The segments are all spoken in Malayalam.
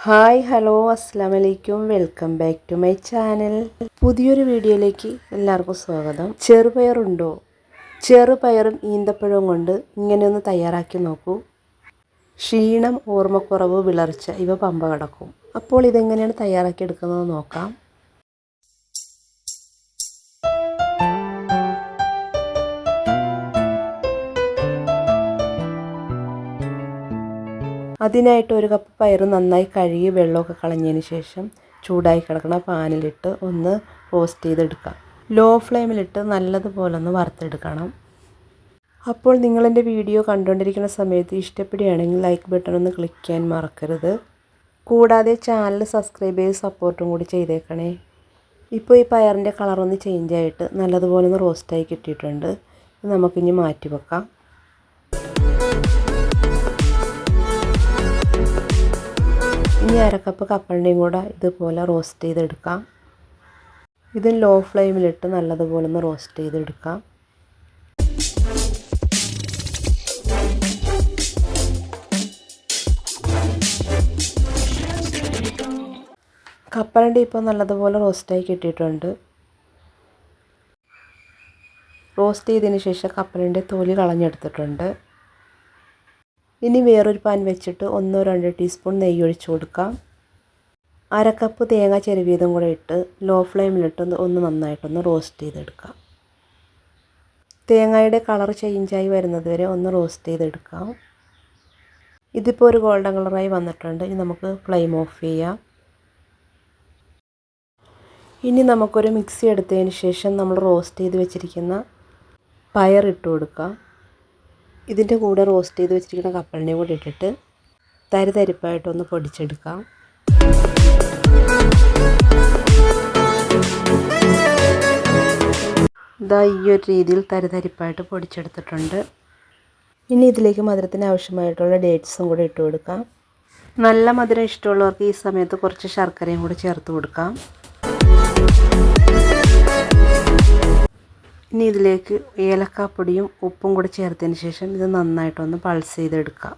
ഹായ് ഹലോ അസ്സലാമു അലൈക്കും welcome back to my channel. പുതിയൊരു വീഡിയോയിലേക്ക് എല്ലാവർക്കും സ്വാഗതം. ചെറുപയറുണ്ടോ? ചെറുപയറും ഈന്തപ്പഴവും കൊണ്ട് ഇങ്ങനെയൊന്ന് തയ്യാറാക്കി നോക്കൂ. ക്ഷീണം, ഓർമ്മക്കുറവ്, വിളർച്ച ഇവ പമ്പ കടക്കും. അപ്പോൾ ഇതെങ്ങനെയാണ് തയ്യാറാക്കി എടുക്കുന്നത് നോക്കാം. അതിനായിട്ട് ഒരു കപ്പ് പയർ നന്നായി കഴുകി വെള്ളമൊക്കെ കളഞ്ഞതിന് ശേഷം ചൂടായി കിടക്കുന്ന പാനിലിട്ട് ഒന്ന് റോസ്റ്റ് ചെയ്തെടുക്കാം. ലോ ഫ്ലെയിമിലിട്ട് നല്ലതുപോലെ ഒന്ന് വറുത്തെടുക്കണം. അപ്പോൾ നിങ്ങളെൻ്റെ വീഡിയോ കണ്ടുകൊണ്ടിരിക്കുന്ന സമയത്ത് ഇഷ്ടപ്പെടുകയാണെങ്കിൽ ലൈക്ക് ബട്ടൺ ഒന്ന് ക്ലിക്ക് ചെയ്യാൻ മറക്കരുത്. കൂടാതെ ചാനൽ സബ്സ്ക്രൈബ് ചെയ്ത് സപ്പോർട്ടും കൂടി ചെയ്തേക്കണേ. ഇപ്പോൾ ഈ പയറിൻ്റെ കളറൊന്ന് ചേഞ്ചായിട്ട് നല്ലതുപോലെ ഒന്ന് റോസ്റ്റായി കിട്ടിയിട്ടുണ്ട്. ഇത് നമുക്കിനി മാറ്റി വെക്കാം. ഇനി അരക്കപ്പ് കപ്പലണ്ടിയും കൂടെ ഇതുപോലെ റോസ്റ്റ് ചെയ്തെടുക്കാം. ഇത് ലോ ഫ്ലെയിമിലിട്ട് നല്ലതുപോലെ ഒന്ന് റോസ്റ്റ് ചെയ്തെടുക്കാം. കപ്പലണ്ടി ഇപ്പോൾ നല്ലതുപോലെ റോസ്റ്റായി കിട്ടിയിട്ടുണ്ട്. റോസ്റ്റ് ചെയ്തതിന് ശേഷം കപ്പലണ്ടി തൊലി കളഞ്ഞെടുത്തിട്ടുണ്ട്. ഇനി വേറൊരു പാൻ വെച്ചിട്ട് 1-2 ടീസ്പൂൺ നെയ്യ് ഒഴിച്ച് കൊടുക്കാം. അരക്കപ്പ് തേങ്ങ ചെരുവിയതും കൂടെ ഇട്ട് ലോ ഫ്ലെയിമിലിട്ട് ഒന്ന് നന്നായിട്ടൊന്ന് റോസ്റ്റ് ചെയ്തെടുക്കാം. തേങ്ങയുടെ കളർ ചേഞ്ചായി വരുന്നത് വരെ ഒന്ന് റോസ്റ്റ് ചെയ്തെടുക്കാം. ഇതിപ്പോൾ ഒരു ഗോൾഡൻ കളറായി വന്നിട്ടുണ്ട്. ഇനി നമുക്ക് ഫ്ലെയിം ഓഫ് ചെയ്യാം. ഇനി നമുക്കൊരു മിക്സി എടുത്തതിന് ശേഷം നമ്മൾ റോസ്റ്റ് ചെയ്ത് വെച്ചിരിക്കുന്ന പയർ ഇട്ട് കൊടുക്കാം. ഇതിൻ്റെ കൂടെ റോസ്റ്റ് ചെയ്ത് വെച്ചിരിക്കുന്ന കപ്പലണ്ടിയും കൂടി ഇട്ടിട്ട് തരിതരിപ്പായിട്ടൊന്ന് പൊടിച്ചെടുക്കാം. ഇതാ ഈ ഒരു രീതിയിൽ തരിതരിപ്പായിട്ട് പൊടിച്ചെടുത്തിട്ടുണ്ട്. ഇനി ഇതിലേക്ക് മധുരത്തിന് ആവശ്യമായിട്ടുള്ള ഡേറ്റ്സും കൂടി ഇട്ട് കൊടുക്കാം. നല്ല മധുരം ഇഷ്ടമുള്ളവർക്ക് ഈ സമയത്ത് കുറച്ച് ശർക്കരയും കൂടി ചേർത്ത് കൊടുക്കാം. ഇനി ഇതിലേക്ക് ഏലക്കാപ്പൊടിയും ഉപ്പും കൂടി ചേർത്തതിന് ശേഷം ഇത് നന്നായിട്ടൊന്ന് പൾസ് ചെയ്തെടുക്കാം.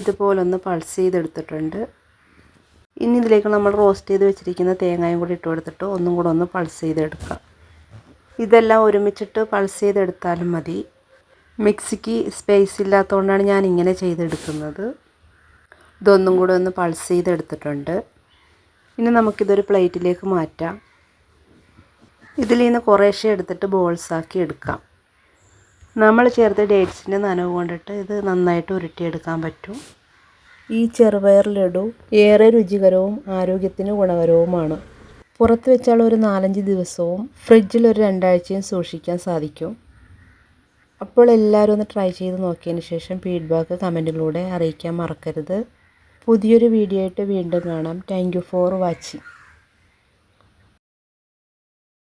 ഇതുപോലൊന്ന് പൾസ് ചെയ്തെടുത്തിട്ടുണ്ട്. ഇനി ഇതിലേക്ക് നമ്മൾ റോസ്റ്റ് ചെയ്ത് വെച്ചിരിക്കുന്ന തേങ്ങയും കൂടി ഇട്ട് കൊടുത്തിട്ട് ഒന്നും കൂടെ ഒന്ന് പൾസ് ചെയ്തെടുക്കാം. ഇതെല്ലാം ഒരുമിച്ചിട്ട് പൾസ് ചെയ്തെടുത്താലും മതി. മിക്സിക്ക് സ്പേസ് ഇല്ലാത്തതുകൊണ്ടാണ് ഞാൻ ഇങ്ങനെ ചെയ്തെടുക്കുന്നത്. ഇതൊന്നും കൂടെ ഒന്ന് പൾസ് ചെയ്തെടുത്തിട്ടുണ്ട്. ഇനി നമുക്കിതൊരു പ്ലേറ്റിലേക്ക് മാറ്റാം. ഇതിൽ നിന്ന് കുറേശ്ശെ എടുത്തിട്ട് ബോൾസാക്കി എടുക്കാം. നമ്മൾ ചേർത്ത ഡേറ്റ്സിൻ്റെ നനവ് കൊണ്ടിട്ട് ഇത് നന്നായിട്ട് ഉരുട്ടിയെടുക്കാൻ പറ്റും. ഈ ചെറുപയർ ലഡു ഏറെ രുചികരവും ആരോഗ്യത്തിന് ഗുണകരവുമാണ്. പുറത്ത് വെച്ചാൽ ഒരു 4-5 ദിവസവും ഫ്രിഡ്ജിൽ ഒരു 2 ആഴ്ചയും സൂക്ഷിക്കാൻ സാധിക്കും. അപ്പോൾ എല്ലാവരും ഒന്ന് ട്രൈ ചെയ്ത് നോക്കിയതിന് ശേഷം ഫീഡ്ബാക്ക് കമൻറ്റിലൂടെ അറിയിക്കാൻ മറക്കരുത്. പുതിയൊരു വീഡിയോ ആയിട്ട് വീണ്ടും കാണാം. Thank you for watching.